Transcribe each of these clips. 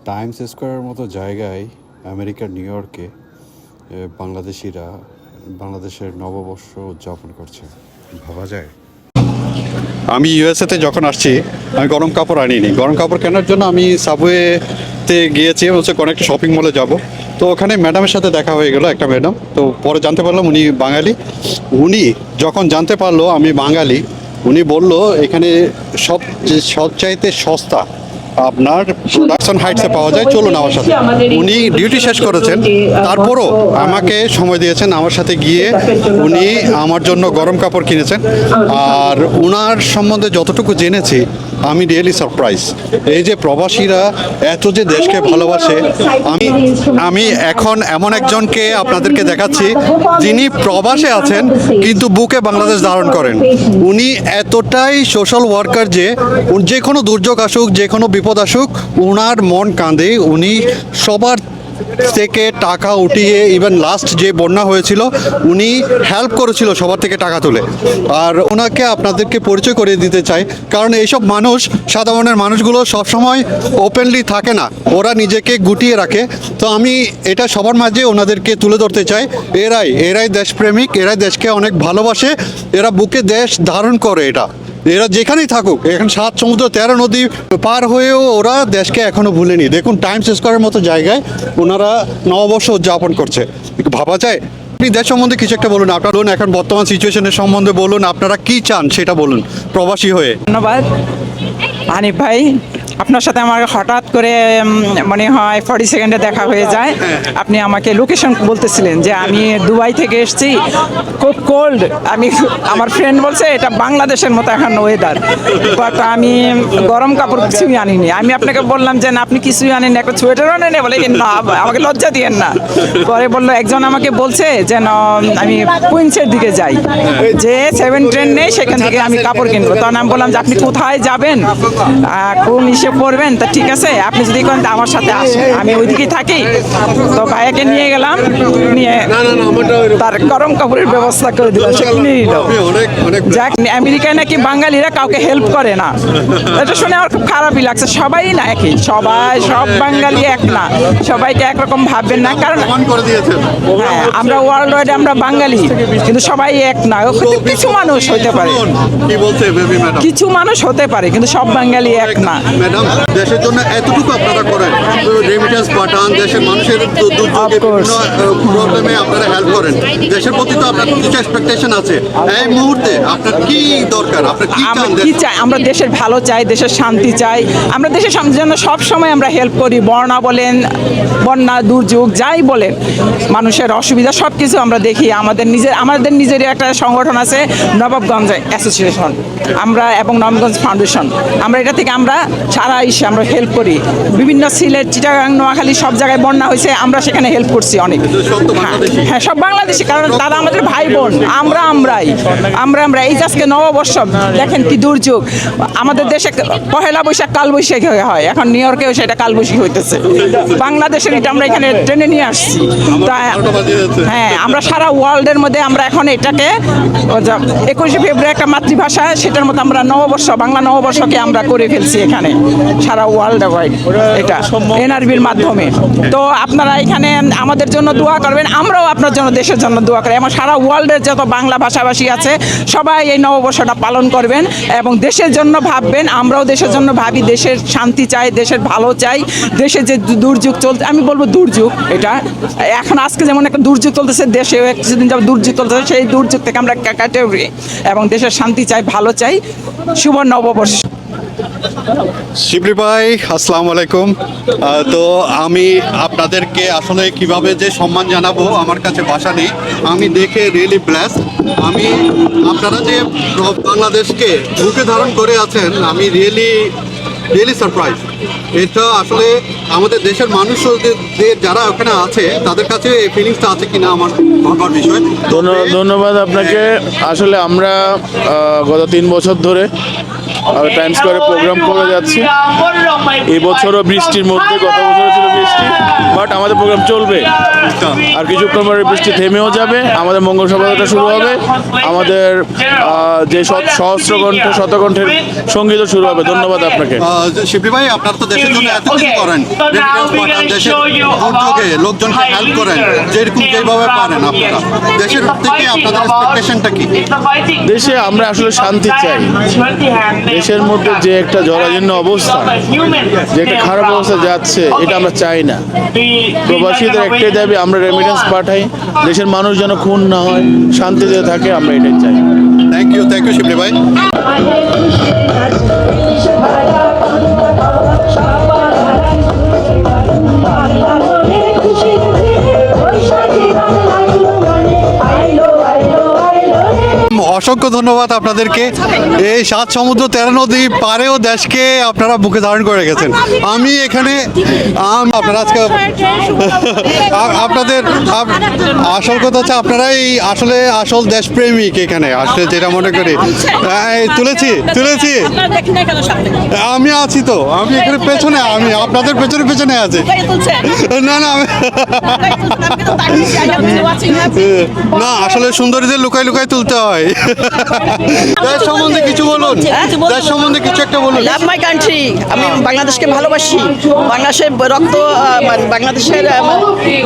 Times স্কোয়ারের মতো জায়গায় আমেরিকার নিউ ইয়র্কে বাংলাদেশিরা বাংলাদেশের নববর্ষ উদযাপন করছে, ভাবা যায়। আমি ইউএসএতে যখন আসছি আমি গরম কাপড় আনিনি। গরম কাপড় কেনার জন্য আমি সাবওয়েতে গিয়েছি, হচ্ছে কোনো একটা শপিং মলে যাব। তো ওখানে ম্যাডামের সাথে দেখা হয়ে গেল, একটা ম্যাডাম। তো পরে জানতে পারলাম উনি বাঙালি। উনি যখন জানতে পারলো আমি বাঙালি, উনি বলল এখানে সবচাইতে সস্তা আপনার প্রোডাকশন হাইটসে পাওয়া যায়, চলুন আমার সাথে। উনি ডিউটি শেষ করেছেন, তারপরও আমাকে সময় দিয়েছেন, আমার সাথে গিয়ে উনি আমার জন্য গরম কাপড় কিনেছেন। আর ওনার সম্বন্ধে যতটুকু জেনেছি আমি রিয়েলি সারপ্রাইজ। এই যে প্রবাসীরা এত যে দেশকে ভালোবাসে, আমি এখন এমন একজনকে আপনাদেরকে দেখাচ্ছি যিনি প্রবাসে আছেন কিন্তু বুকে বাংলাদেশ ধারণ করেন। উনি এতটাই সোশ্যাল ওয়ার্কার যে কোনো দুর্যোগ আসুক, যে কোনো বিপদ আসুক, ওনার মন কাঁদে। উনি সবার থেকে টাকা উঠিয়ে, ইভেন লাস্ট যে বন্যা হয়েছিল উনি হেল্প করেছিল সবার থেকে টাকা তুলে। আর ওনাকে আপনাদেরকে পরিচয় করিয়ে দিতে চাই, কারণ এইসব মানুষ, সাধারণের মানুষগুলো সবসময় ওপেনলি থাকে না, ওরা নিজেকে গুটিয়ে রাখে। তো আমি এটা সবার মাঝে ওনাদেরকে তুলে ধরতে চাই। এরাই দেশপ্রেমিক, এরাই দেশকে অনেক ভালোবাসে, এরা বুকে দেশ ধারণ করে। এরা যেখানেই থাকুক, এখন 7 সমুদ্র 13 নদী পার হয়েও ওরা দেশকে এখনো ভুলেনি। দেখুন টাইমস স্কোয়ারের মতো জায়গায় ওনারা নববর্ষ উদযাপন করছে, ভাবা যায়। আপনি দেশ সম্বন্ধে কিছু একটা বলুন, আপনার বলুন এখন বর্তমান সিচুয়েশনের সম্বন্ধে বলুন, আপনারা কি চান সেটা বলুন প্রবাসী হয়ে। ধন্যবাদ হানিফ ভাই, আপনার সাথে আমার হঠাৎ করে মনে হয় 40 সেকেন্ডে দেখা হয়ে যায়। আপনি আমাকে লোকেশন বলতেছিলেন যে আমি দুবাই থেকে এসেছি, খুব কোল্ড। আমার ফ্রেন্ড বলছে এটা বাংলাদেশের মতো এখন ওয়েদার, বাট আমি গরম কাপড় কিছুই আনিনি। আমি আপনাকে বললাম যে না আপনি কিছুই আনেন, একটা সোয়েটারও আনেন, বলে না আমাকে লজ্জা দিয়েন না। পরে বললো, একজন আমাকে বলছে যেন আমি কুইন্সের দিকে যাই, যে 7 ট্রেন নেই, সেখান থেকে আমি কাপড় কিনবো। তখন আমি বললাম যে আপনি কোথায় যাবেন, কোন ইসে পড়বেন, তা ঠিক আছে আপনি যদি করেন আমার সাথে আসেন, আমি ওইদিকেই থাকি। তো ভাইয়াকে নিয়ে গেলাম, নিয়ে তার গরম কাপড়ের ব্যবস্থা করে দিলাম, সে কিনে নিল। যাক, আমেরিকায় নাকি বাঙালিরা কাউকে হেল্প করে না, এটা শুনে আমার খুব খারাপই লাগছে। সবাই না একই, সব বাঙালি এক না, সবাইকে একরকম ভাববেন না। কারণ হ্যাঁ, আমরা ওয়ার্ল্ড ওয়াইড আমরা বাঙালি, কিন্তু সবাই এক না। কিছু মানুষ হতে পারে, কিছু মানুষ হতে পারে, কিন্তু সব বাঙালি এক না। ম্যাডাম, দেশের জন্য এতটুকু আপনারা করেন, রেমিটেন্স পাঠান, দেশের মানুষের দুর্যোগে বিভিন্ন প্রবলেমে আপনারা হেল্প করেন। দেশের প্রতি তো আপনার কিছু এক্সপেকটেশন আছে। এই মুহূর্তে আপনার কি দরকার, আপনার কি চাই? আমরা দেশের ভালো চাই, দেশের শান্তি চাই। আমরা দেশের জন্য সব সময় আমরা হেল্প করি। বন্যা দুর্যোগ যাই বলেন, মানুষের অসুবিধা সব কিছু আমরা দেখি। আমাদের নিজেরই একটা সংগঠন আছে, নবাবগঞ্জ অ্যাসোসিয়েশন আমরা, এবং নবাবগঞ্জ ফাউন্ডেশন। আমরা এটা থেকে আমরা সারা আমরা হেল্প করি। বিভিন্ন সিলেট, চিটাগাং, নোয়াখালী সব জায়গায় বন্যা হয়েছে, আমরা সেখানে হেল্প করছি অনেক। হ্যাঁ, সব বাংলাদেশি, কারণ তারা আমাদের ভাই বোন। আমরা এই আজকে নববর্ষ দেখেন কি দুর্যোগ। আমাদের দেশে পহেলা বৈশাখ কালবৈশাখী হয়, এখন নিউ ইয়র্কেও সেটা কালবৈশাখী হইতেছে। বাংলাদেশের এটা আমরা এখানে ট্রেনে নিয়ে আসছি। তা হ্যাঁ, আমরা সারা ওয়ার্ল্ডের মধ্যে আমরা এখন এটাকে 21শে ফেব্রুয়ারি একটা মাতৃভাষা, সেটার মতো আমরা নববর্ষ, বাংলা নববর্ষকে আমরা করে ফেলছি এখানে সারা ওয়ার্ল্ড ওয়াইড, এটা এনআরবির মাধ্যমে। তো আপনারা এখানে আমাদের জন্য দোয়া করবেন, আমরাও আপনার জন্য, দেশের জন্য দোয়া করি, এবং সারা ওয়ার্ল্ডের যত বাংলা ভাষাভাষী আছে সবাই এই নববর্ষটা পালন করবেন এবং দেশের জন্য ভাববেন। আমরাও দেশের জন্য ভাবি, দেশের শান্তি চাই, দেশের ভালো চাই। দেশে যে দুর্যোগ চলছে, আমি বলবো দুর্যোগ, এটা এখন আজকে যেমন একটা দুর্যোগ চলতেছে, দেশেও কিছুদিন যাবে দুর্যোগ চলতেছে, সেই দুর্যোগ থেকে আমরা কাটে উঠি এবং দেশের শান্তি চাই, ভালো চাই। শুভ নববর্ষ। শিবলি ভাই, আসসালামু আলাইকুম। তো আমি আপনাদেরকে আসলে কিভাবে যে সম্মান জানাবো, আমার কাছে ভাষা নেই। আমি দেখে রিয়েলি ব্লেসড। আপনারা যে বাংলাদেশকে বুকে ধারণ করে আছেন, আমি রিয়েলি সারপ্রাইজ। এটা আসলে আমাদের দেশের মানুষদের যারা ওখানে আছে তাদের কাছে এই ফিলিংসটা আছে কিনা আমার ভাবার বিষয়। ধন্যবাদ আপনাকে। আসলে আমরা গত 3 বছর ধরে টাইমস স্কোয়ারে প্রোগ্রাম করে যাচ্ছি। এই বছরও বৃষ্টির মধ্যে, গত বছর ছিল বৃষ্টি, বৃষ্টি, বাট আমাদের প্রোগ্রাম চলবে। আর কিছুক্ষণ পরে বৃষ্টি থেমেও যাবে, আমাদের মঙ্গল শোভাযাত্রা শুরু হবে, আমাদের যে সহস্র কণ্ঠ শতকণ্ঠের সঙ্গীতও শুরু হবে। ধন্যবাদ আপনাকে। শিবলি ভাই, আপনারা তো দেশের জন্য এত কিছু করেন, রেমিটেন্স পাঠান, দেশের দুর্যোগে লোকজনকে হেল্প করেন, যেভাবে পারেন আপনারা, দেশের থেকে আপনাদের এক্সপেকটেশনটা কি? দেশে আমরা আসলে শান্তি চাই। দেশের মধ্যে যে একটা জরাজীর্ণ অবস্থা, যে একটা খারাপ অবস্থা যাচ্ছে, এটা আমরা চাই না। প্রবাসীদের একটাই দাবি, আমরা রেমিটেন্স পাঠাই, দেশের মানুষ যেন খুন না হয়, শান্তিতে থাকে, আমরা এটাই চাই। থ্যাংক ইউ শিবলি ভাই। অসংখ্য ধন্যবাদ আপনাদেরকে। এই 7 সমুদ্র 13 নদী পারেও দেশকে আপনারা বুকে ধারণ করে গেছেন। আমি এখানে আপনারা আজকে আপনাদের আসল কথা হচ্ছে আপনারাই আসলে আসল দেশপ্রেমিক এখানে আসলে, যেটা মনে করি। তুলেছি আমি আছি তো, আমি এখানে পেছনে, আমি আপনাদের পেছনে আছি। না না, আসলে সুন্দরীদের লুকাই তুলতে হয়। দেশ সম্বন্ধে কিছু বলুন, দেশ সম্বন্ধে কিছু একটা বলুন। লাভ মাই কান্ট্রি, আমি বাংলাদেশকে ভালোবাসি। বাংলাদেশের রক্ত, বাংলাদেশের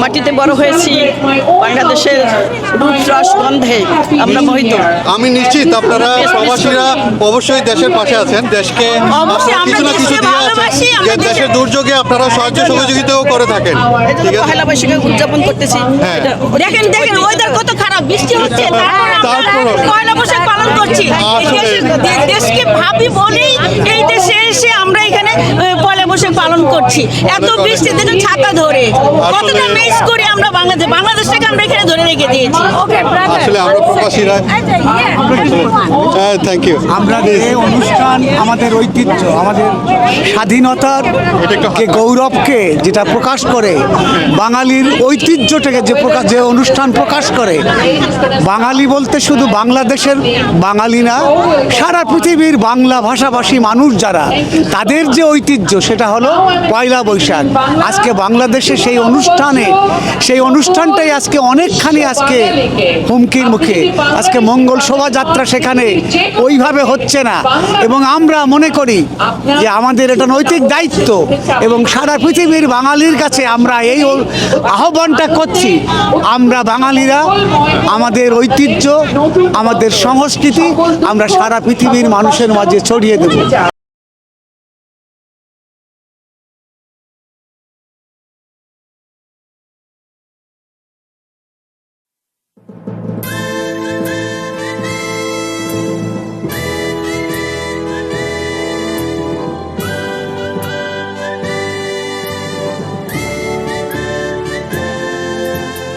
মাটিতে বড় হয়েছি, বাংলাদেশের রূপরস গন্ধে আমরা মোহিত। আমি নিশ্চিত আপনারা প্রবাসীরা অবশ্যই দেশের পাশে আছেন, দেশকে কিছু না কিছু দিয়ে আছেন, যে দেশের দুর্যোগে আপনারা সাহায্য সহযোগিতাও করে থাকেন। ঠিক আছে, পহেলা বৈশাখ উদযাপন করতেছি। হ্যাঁ। দেখেন ওয়েদার কত খারাপ, বৃষ্টি হচ্ছে, তারপরও পয়লা বৈশাখ পালন করছি। দেশকে ভাবি বলেই এই দেশে এসে আমরা এখানে পয়লা বৈশাখ পালন করছি। এত বৃষ্টি দেখুন, ছাতা ধরে কতটা মিস করি আমরা বাংলাদেশটাকে আমরা এখানে ধরে রেখে দিয়েছি। আসলে আমরা প্রবাসীরা। Thank you. আমরা যে অনুষ্ঠান, আমাদের ঐতিহ্য, আমাদের স্বাধীনতার যে গৌরবকে যেটা প্রকাশ করে, বাঙালির ঐতিহ্যটাকে যে অনুষ্ঠান প্রকাশ করে, বাঙালি বলতে শুধু বাংলাদেশের বাঙালি না, সারা পৃথিবীর বাংলা ভাষাভাষী মানুষ যারা, তাদের যে ঐতিহ্য সেটা হলো পয়লা বৈশাখ। আজকে বাংলাদেশে সেই অনুষ্ঠানটাই আজকে অনেকখানি আজকে হুমকির মুখে। আজকে মঙ্গল শোভাযাত্রা সেখানে ওইভাবে হচ্ছে না, এবং আমরা মনে করি যে আমাদের এটা নৈতিক দায়িত্ব, এবং সারা পৃথিবীর বাঙালির কাছে আমরা এই আহ্বানটা করছি, আমরা বাঙালিরা আমাদের ঐতিহ্য, আমাদের সংস্কৃতি আমরা সারা পৃথিবীর মানুষের মাঝে ছড়িয়ে দেব।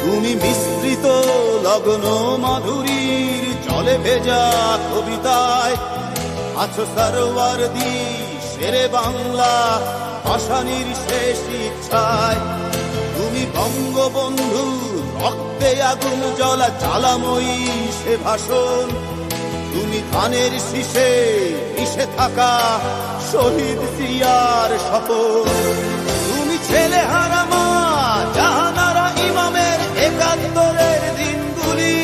তুমি মিশ্রিত লগ্ন মাধুরীর জলে ভেজা কবিতায় আছো সরওয়ারদি শেরে বাংলা ভাষানির শেষ ইচ্ছায়। তুমি বঙ্গবন্ধু রক্তে আগুন জ্বলা জ্বালাময়ী সে ভাষণ। তুমি ধানের শীষে মিশে থাকা শহীদ জিয়ার শপথ। তুমি ছেলে হারা মা জাহানারা ইমামের ৭১-এর দিনগুলি।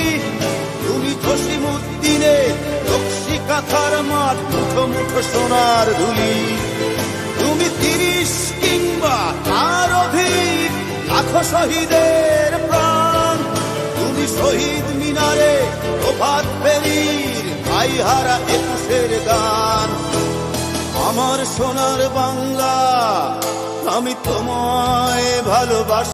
তুমি জসিমউদ্দিনের নকশি কাঁথার মাঠ, মুঠো মুঠো সোনার ধুলি। তুমি ৩০ কিংবা তার অধিক লাখো শহীদের প্রাণ। তুমি শহীদ মিনারে প্রভাত ফেরির গাইহারা ২১-এর গান। আমার সোনার বাংলা, আমি তোমায় ভালোবাসি।